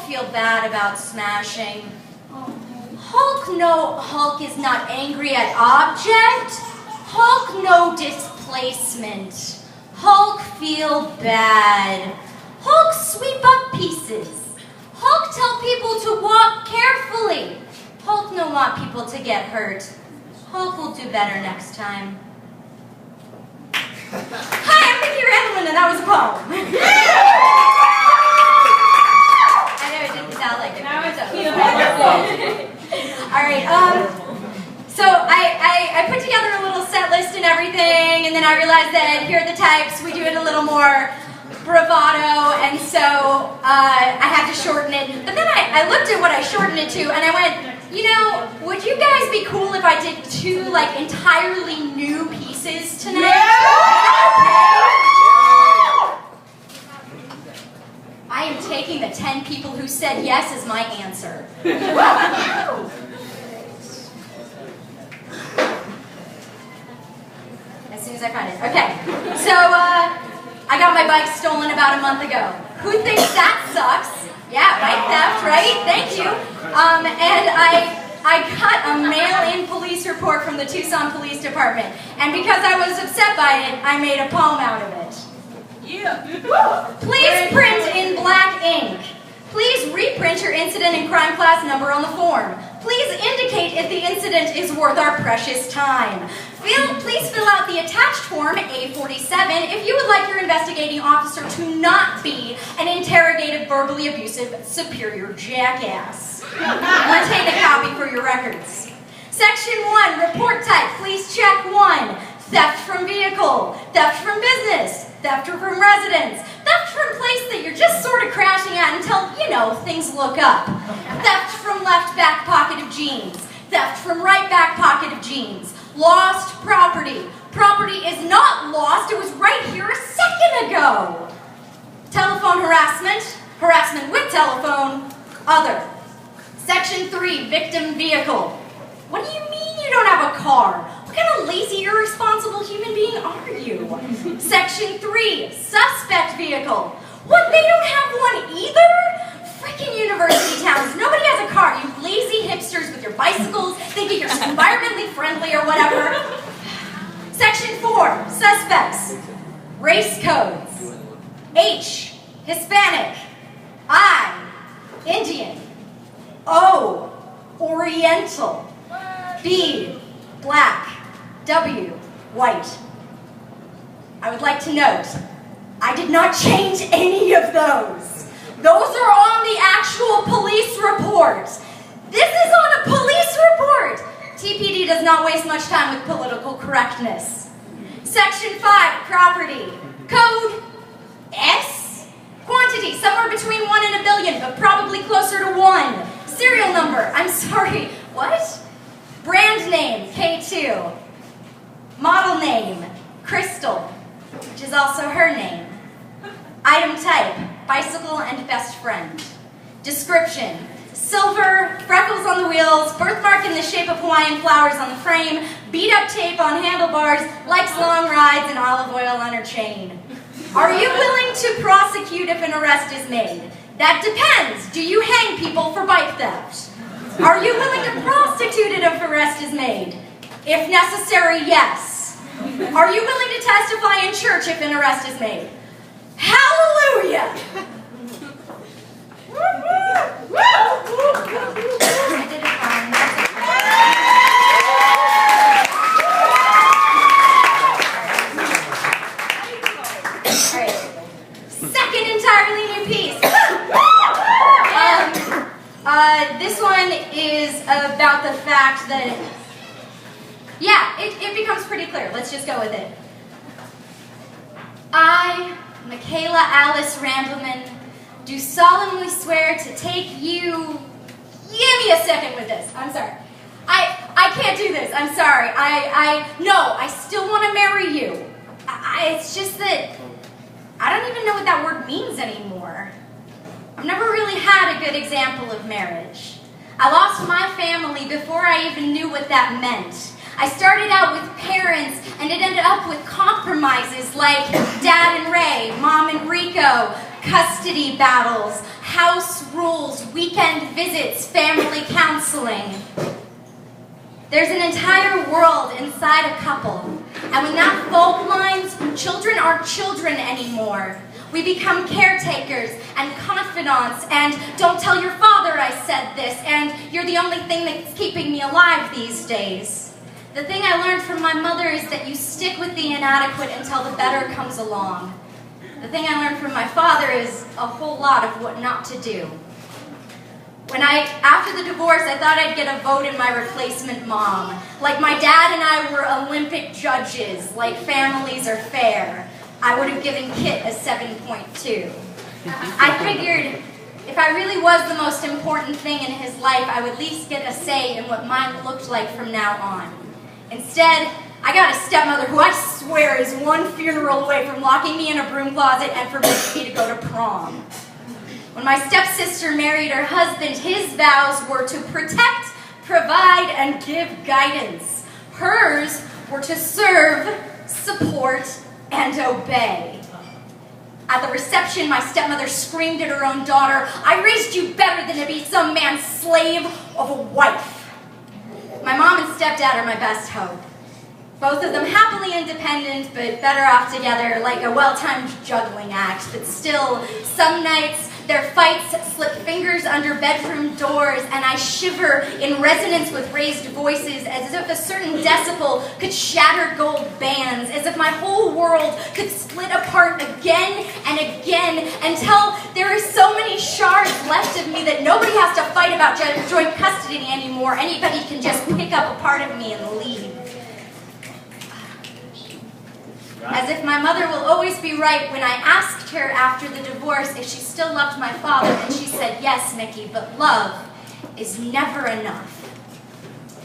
feel bad about smashing. Hulk no, Hulk is not angry at object. Hulk no displacement. Hulk feel bad. Hulk sweep up pieces. Hulk tell people to walk carefully. Hulk no want people to get hurt. Hulk will do better next time. Hi, I'm Randelman, and that was a poem. I know it didn't sound like it. That was cute. All right. So I put together a little set list and everything, and then I realized that here are the types. We do it a little more bravado, and so I had to shorten it. But then I looked at what I shortened it to, and I went, you know, would you guys be cool if I did 2 like entirely new pieces tonight? Yeah! I am taking the 10 people who said yes as my answer. As soon as I find it. Okay, so I got my bike stolen about a month ago. Who thinks that sucks? Yeah, bike theft, right? Thank you. And I got a mail-in police report from the Tucson Police Department. And because I was upset by it, I made a poem out of it. Yeah. Please print in black ink. Please reprint your incident and crime class number on the form. Please indicate if the incident is worth our precious time. Please fill out the attached form A47 if you would like your investigating officer to not be an interrogative, verbally abusive, superior jackass. Retain a copy for your records. Section 1, report type, please check 1. Theft from vehicle, theft from business, theft from residence, theft from place that you're just sort of crashing at until, you know, things look up. Theft from left back pocket of jeans, theft from right back pocket of jeans. Lost property. Property is not lost, it was right here a second ago. Telephone harassment, harassment with telephone, other. Section 3, victim vehicle. What do you mean you don't have a car? What kind of lazy, irresponsible human being are you? Section 3, suspect vehicle. What, they don't have one either? Frickin' university towns, nobody has a car. You lazy hipsters with your bicycles, thinking you're environmentally friendly or whatever. Section 4, suspects. Race codes. H, Hispanic. I, Indian. O, Oriental. B, black. W, white. I would like to note, I did not change any of those. Those are on the actual police report. This is on a police report. TPD does not waste much time with political correctness. Section 5, property. Code S. Quantity, somewhere between 1 and a billion, but probably closer to 1. Serial number, I'm sorry, what? Brand name, K2. Model name, Crystal, which is also her name. Item type, bicycle and best friend. Description, silver, freckles on the wheels, birthmark in the shape of Hawaiian flowers on the frame, beat up tape on handlebars, likes long rides and olive oil on her chain. Are you willing to prosecute if an arrest is made? That depends. Do you hang people for bike theft? Are you willing to prosecute it if arrest is made? If necessary, yes. Are you willing to testify in church if an arrest is made? Hallelujah! Second entirely new piece. This one is about the fact that, it becomes pretty clear. Let's just go with it. I, Michaela Alice Randelman, do solemnly swear to take you... Give me a second with this. I'm sorry. I can't do this. I'm sorry. No, I still want to marry you. It's just that I don't even know what that word means anymore. I've never really had a good example of marriage. I lost my family before I even knew what that meant. I started out with parents, and it ended up with compromises like Dad and Ray, Mom and Rico, custody battles, house rules, weekend visits, family counseling. There's an entire world inside a couple. And when that fault lines, children aren't children anymore. We become caretakers and confidants and don't tell your father I said this and you're the only thing that's keeping me alive these days. The thing I learned from my mother is that you stick with the inadequate until the better comes along. The thing I learned from my father is a whole lot of what not to do. After the divorce, I thought I'd get a vote in my replacement mom. Like my dad and I were Olympic judges, like families are fair. I would have given Kit a 7.2. I figured if I really was the most important thing in his life, I would at least get a say in what mine looked like from now on. Instead, I got a stepmother who I swear is one funeral away from locking me in a broom closet and forbidding me to go to prom. When my stepsister married her husband, his vows were to protect, provide, and give guidance. Hers were to serve, support, and obey. At the reception, my stepmother screamed at her own daughter, "I raised you better than to be some man's slave of a wife." My mom and stepdad are my best hope. Both of them happily independent, but better off together, like a well-timed juggling act. But still, some nights, their fights slip fingers under bedroom doors, and I shiver in resonance with raised voices, as if a certain decibel could shatter gold bands, as if my whole world could split apart again and again, until there are so many shards left of me that nobody has to fight about joint custody anymore. Anybody can just pick up a part of me and leave. As if my mother will always be right when I asked her after the divorce if she still loved my father, and she said, "Yes, Nikki, but love is never enough."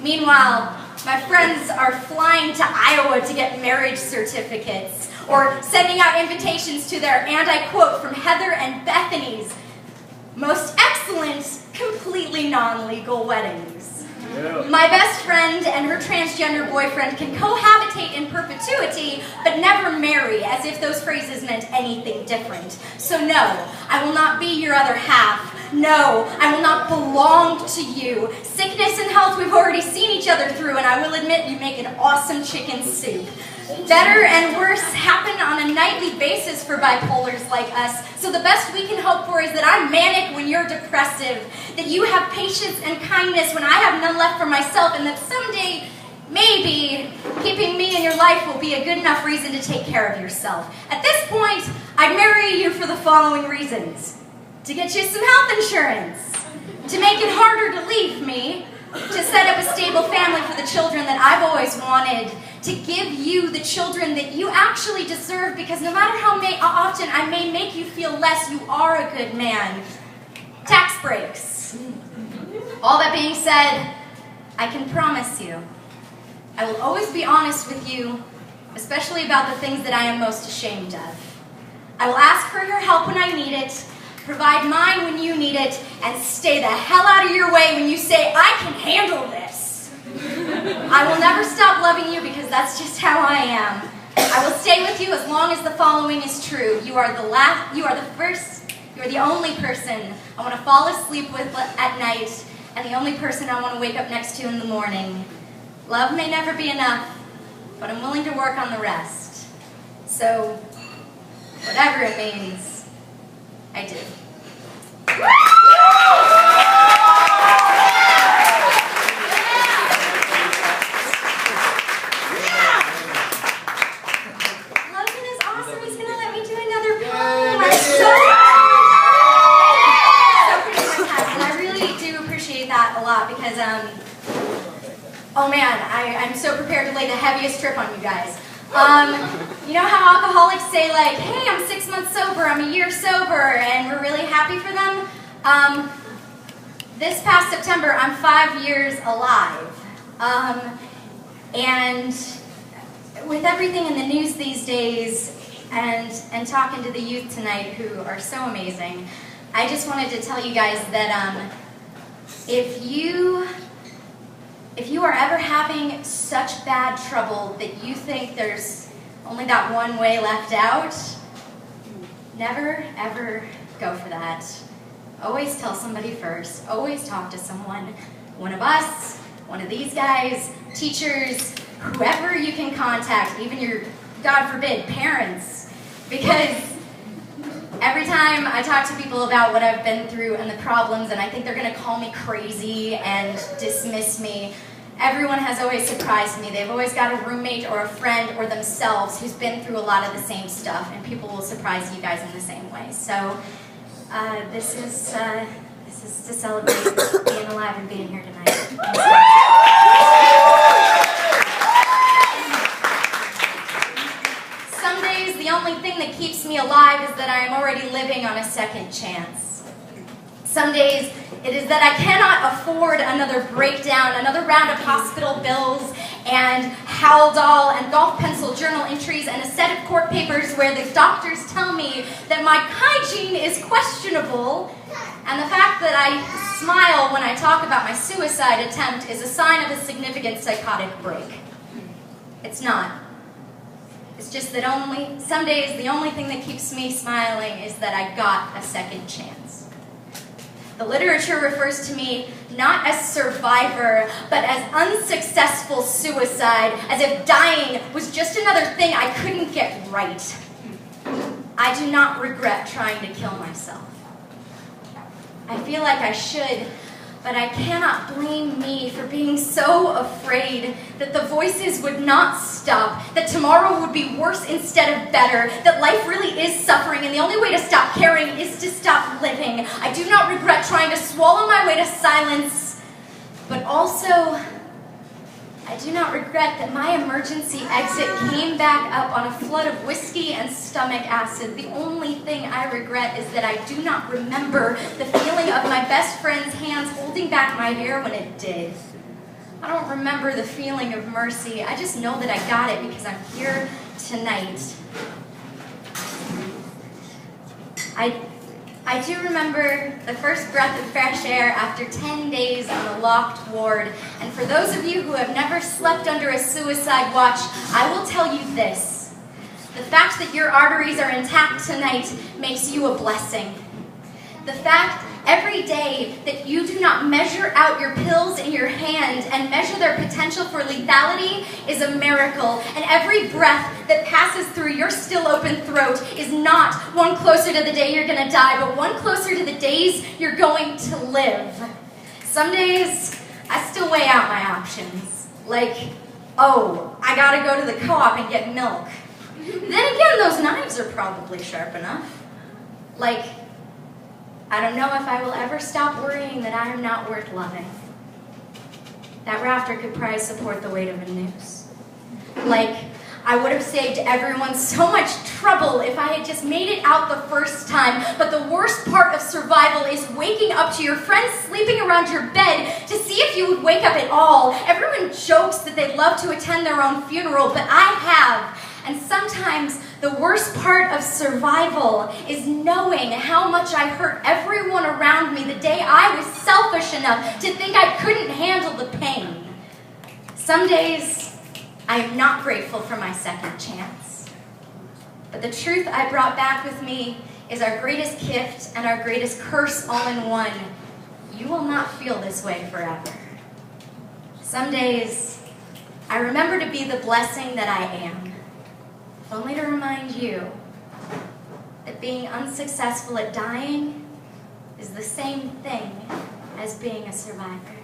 Meanwhile, my friends are flying to Iowa to get marriage certificates, or sending out invitations to their, and I quote, from Heather and Bethany's most excellent, completely non-legal weddings. Yeah. My best friend and her transgender boyfriend can cohabitate in perpetuity, but never marry, as if those phrases meant anything different. So no, I will not be your other half. No, I will not belong to you. Sickness and health we've already seen each other through, and I will admit you make an awesome chicken soup. Better and worse happen on a nightly basis for bipolars like us, so the best we can hope for is that I'm manic when you're depressive, that you have patience and kindness when I have none left for myself, and that someday, maybe, keeping me in your life will be a good enough reason to take care of yourself. At this point, I'd marry you for the following reasons: to get you some health insurance, to make it harder to leave me, to set up a stable family for the children that I've always wanted, to give you the children that you actually deserve, because no matter how often I may make you feel less, you are a good man. Tax breaks. All that being said, I can promise you, I will always be honest with you, especially about the things that I am most ashamed of. I will ask for your help when I need it, provide mine when you need it, and stay the hell out of your way when you say, "I can handle this." I will never stop loving you, because that's just how I am. I will stay with you as long as the following is true. You are the only person I want to fall asleep with at night, and the only person I want to wake up next to in the morning. Love may never be enough, but I'm willing to work on the rest. So, whatever it means, I do. Logan is awesome. He's going to let me do another poem. I'm so and I really do appreciate that a lot, because, oh man, I'm so prepared to lay the heaviest trip on you guys. You know how alcoholics say, like, "Hey, I'm 6 months sober, I'm a year sober," and we're really happy for them? This past September, I'm 5 years alive. And with everything in the news these days, and talking to the youth tonight, who are so amazing, I just wanted to tell you guys that if you are ever having such bad trouble that you think there's only that one way left out, never ever go for that. Always tell somebody first. Always talk to someone. One of us, one of these guys, teachers, whoever you can contact, even your, God forbid, parents. Because every time I talk to people about what I've been through and the problems, and I think they're going to call me crazy and dismiss me, everyone has always surprised me. They've always got a roommate or a friend or themselves who's been through a lot of the same stuff, and people will surprise you guys in the same way. So this is to celebrate being alive and being here tonight. Some days the only thing that keeps me alive is that I am already living on a second chance. Some days it is that I cannot afford another breakdown, another round of hospital bills, and Haldol and golf pencil journal entries, and a set of court papers where the doctors tell me that my hygiene is questionable, and the fact that I smile when I talk about my suicide attempt is a sign of a significant psychotic break. It's not. It's just that some days the only thing that keeps me smiling is that I got a second chance. The literature refers to me not as survivor, but as unsuccessful suicide, as if dying was just another thing I couldn't get right. I do not regret trying to kill myself. I feel like I should, but I cannot blame me for being so afraid that the voices would not stop, that tomorrow would be worse instead of better, that life really is suffering and the only way to stop caring is to stop living. I do not regret trying to swallow my way to silence, but also I do not regret that my emergency exit came back up on a flood of whiskey and stomach acid. The only thing I regret is that I do not remember the feeling of my best friend's hands holding back my hair when it did. I don't remember the feeling of mercy. I just know that I got it because I'm here tonight. I do remember the first breath of fresh air after 10 days on a locked ward. And for those of you who have never slept under a suicide watch, I will tell you this. The fact that your arteries are intact tonight makes you a blessing. The fact every day that you do not measure out your pills in your hand and measure their potential for lethality is a miracle. And every breath that passes through your still open throat is not one closer to the day you're going to die, but one closer to the days you're going to live. Some days, I still weigh out my options. Like, oh, I got to go to the co-op and get milk. Then again, those knives are probably sharp enough. Like, I don't know if I will ever stop worrying that I am not worth loving. That rafter could probably support the weight of a noose. Like, I would have saved everyone so much trouble if I had just made it out the first time. But the worst part of survival is waking up to your friends sleeping around your bed to see if you would wake up at all. Everyone jokes that they love to attend their own funeral, but I have. And sometimes the worst part of survival is knowing how much I hurt everyone around me the day I was selfish enough to think I couldn't handle the pain. Some days, I am not grateful for my second chance. But the truth I brought back with me is our greatest gift and our greatest curse all in one. You will not feel this way forever. Some days, I remember to be the blessing that I am. Only to remind you that being unsuccessful at dying is the same thing as being a survivor.